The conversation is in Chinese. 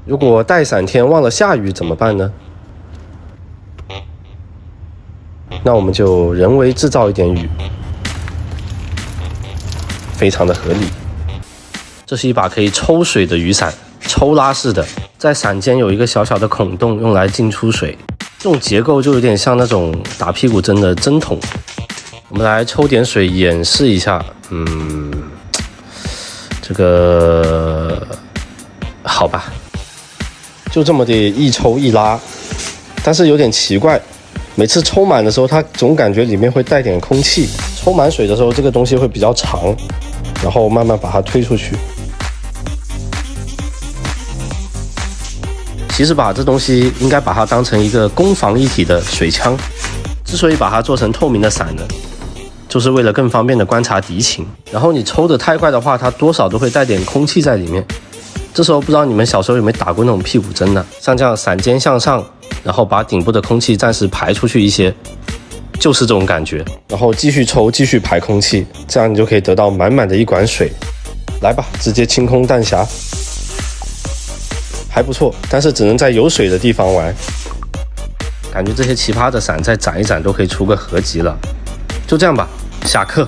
如果带伞天忘了下雨怎么办呢？那我们就人为制造一点雨，非常的合理。这是一把可以抽水的雨伞，抽拉式的，在伞尖有一个小小的孔洞，用来进出水。这种结构就有点像那种打屁股针的针筒。我们来抽点水演示一下。这个好吧，就这么的一抽一拉，但是有点奇怪。每次抽满的时候，它总感觉里面会带点空气。抽满水的时候，这个东西会比较长，然后慢慢把它推出去。其实把这东西应该把它当成一个攻防一体的水枪。之所以把它做成透明的伞呢，就是为了更方便的观察敌情。然后你抽得太快的话，它多少都会带点空气在里面。这时候不知道你们小时候有没有打过那种屁股针呢？像这样伞尖向上，然后把顶部的空气暂时排出去一些，就是这种感觉。然后继续抽，继续排空气，这样你就可以得到满满的一管水。来吧，直接清空弹匣，还不错，但是只能在有水的地方玩。感觉这些奇葩的伞再攒一攒都可以出个合集了。就这样吧，下课。